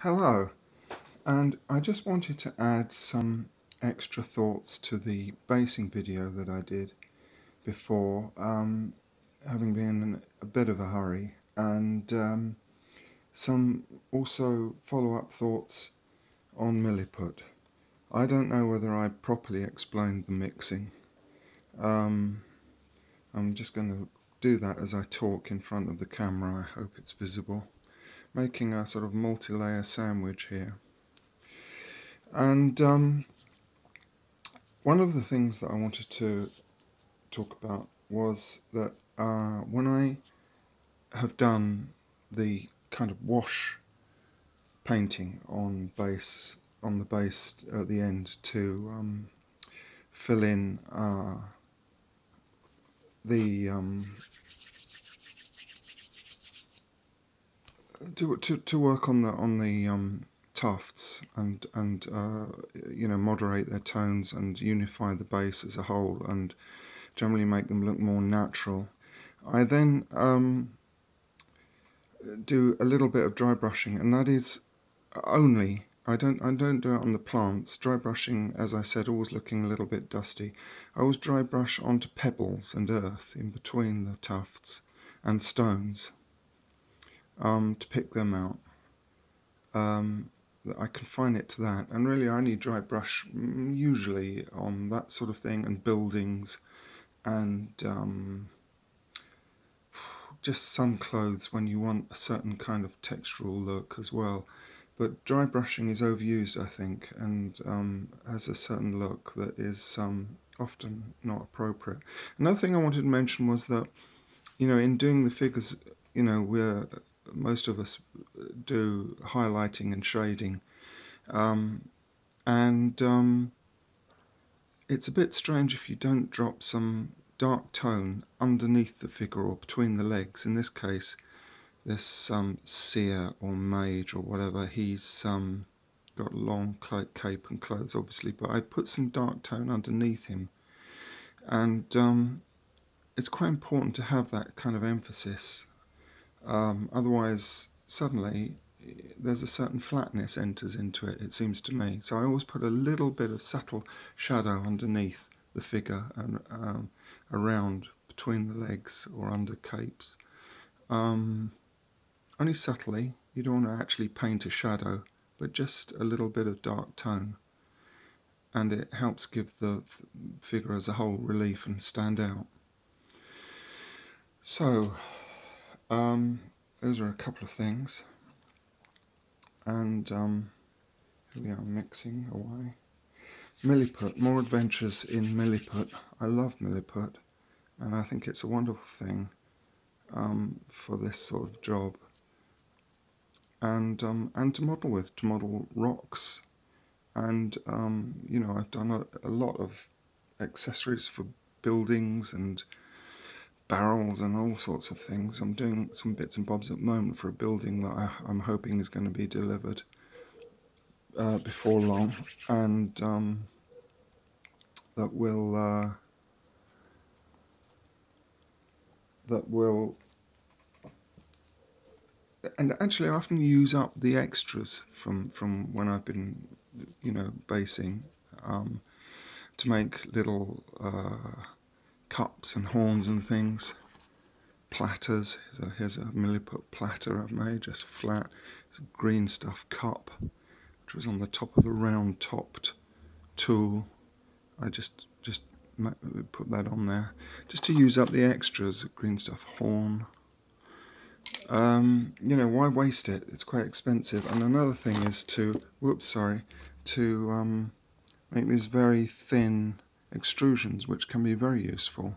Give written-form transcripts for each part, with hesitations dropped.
Hello, and I just wanted to add some extra thoughts to the basing video that I did before, having been in a bit of a hurry, and some also follow-up thoughts on Milliput. I don't know whether I properly explained the mixing. I'm just going to do that as I talk in front of the camera. I hope it's visible. Making a sort of multi-layer sandwich here. And one of the things that I wanted to talk about was that when I have done the kind of wash painting on the base at the end to fill in to work on the tufts and moderate their tones and unify the base as a whole and generally make them look more natural. I then do a little bit of dry brushing, and that is only, I don't do it on the plants. Dry brushing, as I said, always looking a little bit dusty. I always dry brush onto pebbles and earth in between the tufts and stones to pick them out. I confine it to that, and really I only dry brush usually on that sort of thing and buildings and just some clothes when you want a certain kind of textural look as well. But dry brushing is overused, I think, and has a certain look that is often not appropriate. Another thing I wanted to mention was that, in doing the figures, most of us do highlighting and shading, and it's a bit strange if you don't drop some dark tone underneath the figure or between the legs. In this case, this seer or mage or whatever, he's got a long cape and clothes, obviously, but I put some dark tone underneath him, and it's quite important to have that kind of emphasis. Otherwise, suddenly, there's a certain flatness enters into it, it seems to me. So I always put a little bit of subtle shadow underneath the figure and around between the legs or under capes. Only subtly. You don't want to actually paint a shadow, but just a little bit of dark tone. And it helps give the figure as a whole relief and stand out. So, those are a couple of things. And here we are mixing away. Milliput, more adventures in Milliput. I love Milliput, and I think it's a wonderful thing for this sort of job. And to model with, to model rocks, and I've done a lot of accessories for buildings and barrels and all sorts of things. I'm doing some bits and bobs at the moment for a building that I'm hoping is going to be delivered before long, and that will and actually I often use up the extras from when I've been basing to make little cups and horns and things, platters. Here's a Milliput platter I've made, just flat. It's a green stuff cup which was on the top of a round topped tool. I just put that on there just to use up the extras. Green stuff horn. Why waste it? It's quite expensive. And another thing is to make these very thin extrusions, which can be very useful.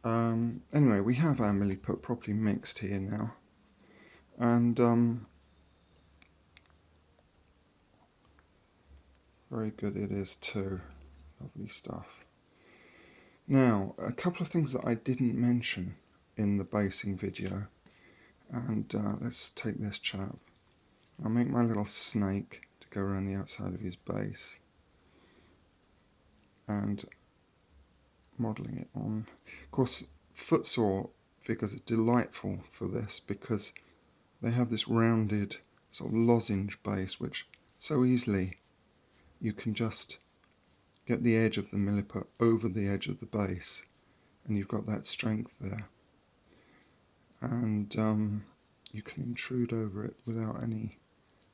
Anyway, we have our Milliput properly mixed here now, and very good it is too. Lovely stuff. Now, a couple of things that I didn't mention in the basing video, and let's take this chap. I'll make my little snake to go around the outside of his base, and modelling it on. Of course, footsaw figures are delightful for this because they have this rounded sort of lozenge base, which so easily you can just get the edge of the Milliput over the edge of the base, and you've got that strength there. And you can intrude over it without any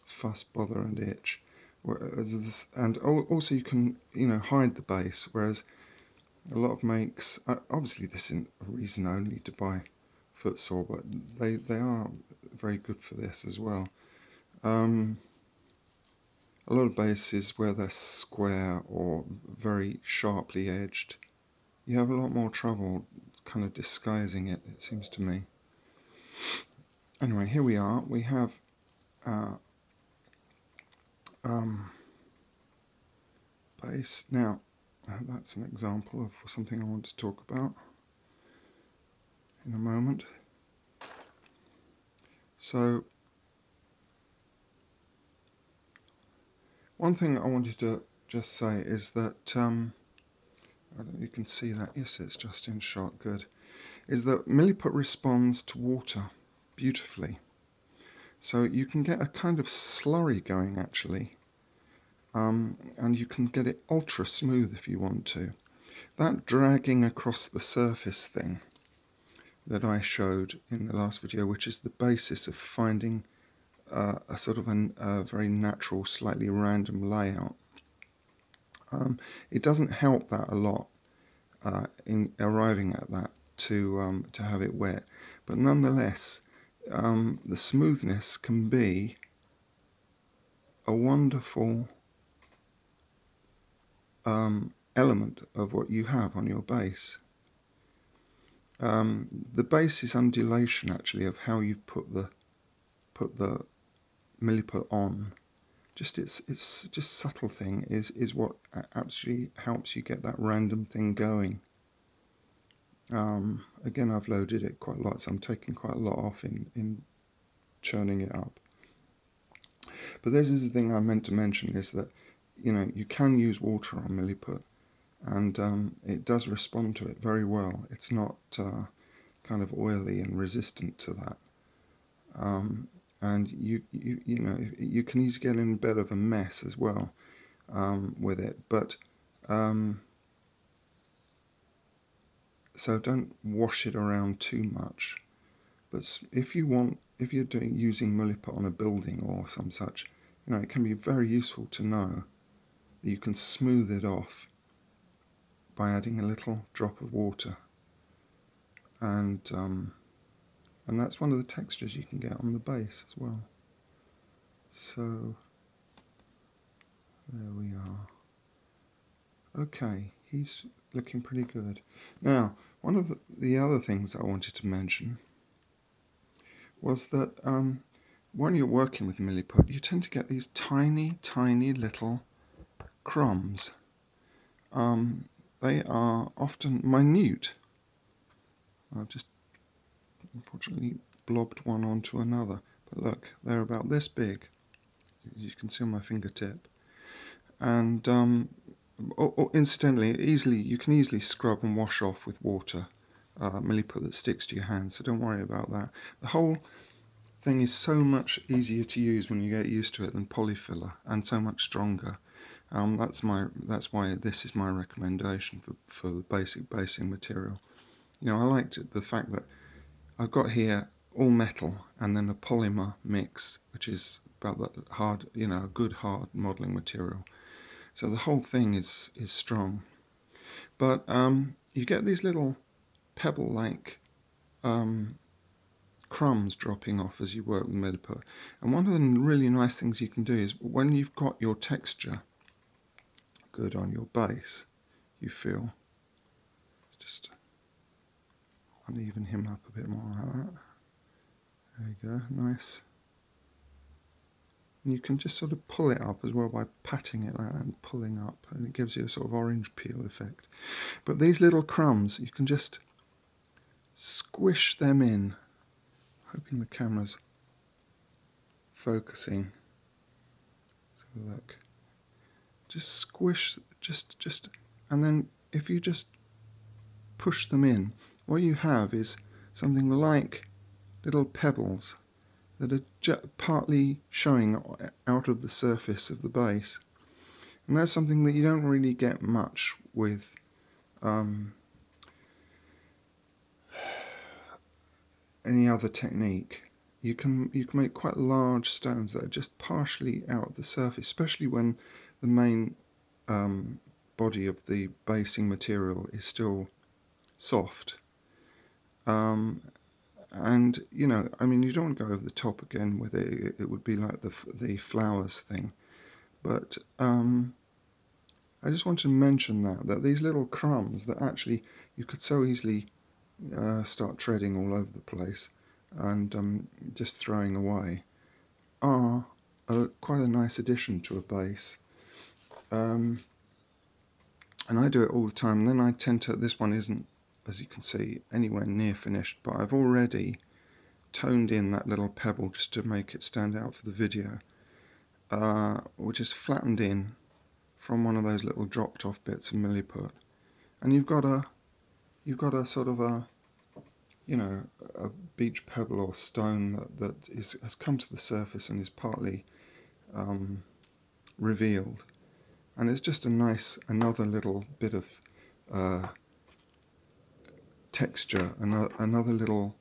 fuss, bother and itch. And also you can, hide the base, whereas a lot of makes, obviously this isn't a reason only to buy foot saw, but they are very good for this as well. A lot of bases where they're square or very sharply edged, you have a lot more trouble kind of disguising it, it seems to me. Anyway, here we are. We have base. Now, that's an example of something I want to talk about in a moment. So, one thing I wanted to just say is that, I don't know if you can see that, yes it's just in shot, good, is that Milliput responds to water beautifully. So you can get a kind of slurry going actually, and you can get it ultra smooth if you want to. That dragging across the surface thing that I showed in the last video, which is the basis of finding a sort of a very natural, slightly random layout. It doesn't help that a lot in arriving at that to have it wet, but nonetheless, the smoothness can be a wonderful element of what you have on your base. The base is undulation actually of how you've put the Milliput on. It's just subtle thing is what actually helps you get that random thing going. Again, I've loaded it quite a lot, so I'm taking quite a lot off in churning it up. But this is the thing I meant to mention, is that you can use water on Milliput, and it does respond to it very well. It's not kind of oily and resistant to that. And you can easily get in a bit of a mess as well with it, but so don't wash it around too much. But if you're using Milliput on a building or some such, it can be very useful to know that you can smooth it off by adding a little drop of water, and that's one of the textures you can get on the base as well. So there we are. Okay, he's looking pretty good. Now, one of the other things I wanted to mention was that when you're working with Milliput, you tend to get these tiny, tiny little crumbs. They are often minute. I've just unfortunately blobbed one onto another, but look, they're about this big, as you can see on my fingertip. And incidentally, you can easily scrub and wash off with water Milliput that sticks to your hands, so don't worry about that. The whole thing is so much easier to use when you get used to it than polyfiller, and so much stronger. That's why this is my recommendation for the basic basing material. I liked the fact that I've got here all metal and then a polymer mix, which is about that hard, a good hard modelling material. So the whole thing is strong. But you get these little pebble-like crumbs dropping off as you work with Milliput. And one of the really nice things you can do is when you've got your texture good on your base, you feel, just uneven him up a bit more like that. There you go, nice. And you can just sort of pull it up as well by patting it like that and pulling up, and it gives you a sort of orange peel effect. But these little crumbs, you can just squish them in, hoping the camera's focusing. So look, just squish, just, and then if you just push them in, what you have is something like little pebbles that are partly showing out of the surface of the base. And that's something that you don't really get much with any other technique. You can make quite large stones that are just partially out of the surface, especially when the main body of the basing material is still soft. And you know, I mean, you don't want to go over the top again with it. It would be like the flowers thing. But I just want to mention that these little crumbs that actually you could so easily start treading all over the place and just throwing away are quite a nice addition to a base. And I do it all the time. And then I tend to, this one isn't, as you can see, anywhere near finished, but I've already toned in that little pebble just to make it stand out for the video, which is flattened in from one of those little dropped off bits of Milliput. And you've got a sort of a, you know, a beach pebble or stone that has come to the surface and is partly revealed. And it's just a nice, another little bit of texture, another little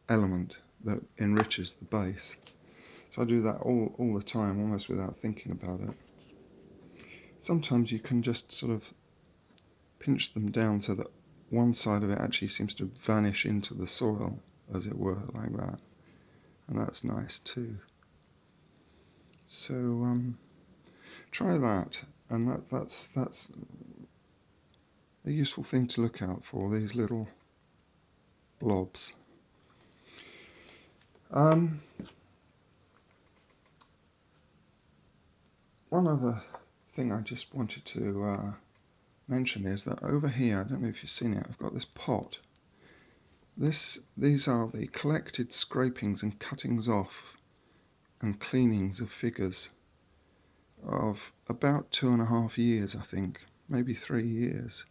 element that enriches the base. So I do that all the time, almost without thinking about it. Sometimes you can just sort of pinch them down so that one side of it actually seems to vanish into the soil, as it were, like that. And that's nice too. So try that, and that's a useful thing to look out for, these little blobs. One other thing I just wanted to mention is that over here, I don't know if you've seen it, I've got this pot. These are the collected scrapings and cuttings off and cleanings of figures of about 2.5 years, I think, maybe 3 years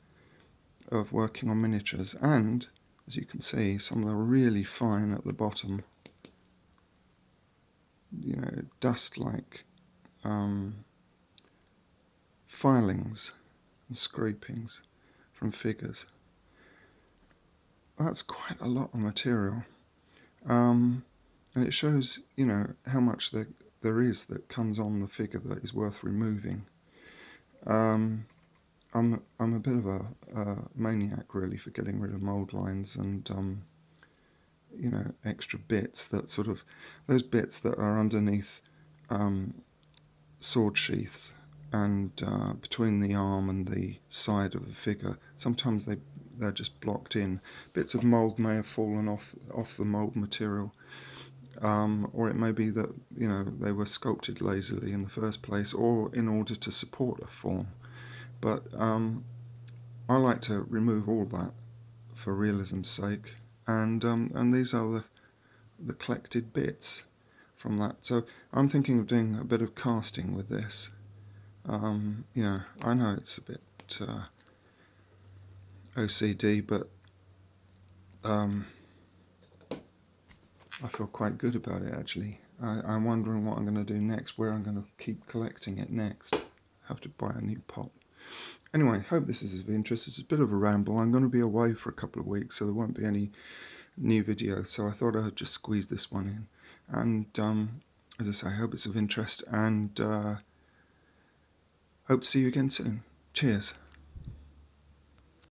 of working on miniatures. And as you can see, some of them are really fine at the bottom, you know, dust-like filings and scrapings from figures. That's quite a lot of material, and it shows, you know, how much there is that comes on the figure that is worth removing. I'm a bit of a maniac, really, for getting rid of mould lines and you know, extra bits that sort of, those bits that are underneath sword sheaths and between the arm and the side of the figure. Sometimes they're just blocked in. Bits of mould may have fallen off the mould material, or it may be that, you know, they were sculpted lazily in the first place, or in order to support a form. But I like to remove all that for realism's sake, and these are the collected bits from that. So I'm thinking of doing a bit of casting with this. You know, I know it's a bit OCD, but I feel quite good about it, actually. I'm wondering what I'm going to do next, where I'm going to keep collecting it next. Have to buy a new pot. Anyway, hope this is of interest. It's a bit of a ramble. I'm going to be away for a couple of weeks, so there won't be any new videos. So I thought I'd just squeeze this one in. And as I say, I hope it's of interest, and hope to see you again soon. Cheers.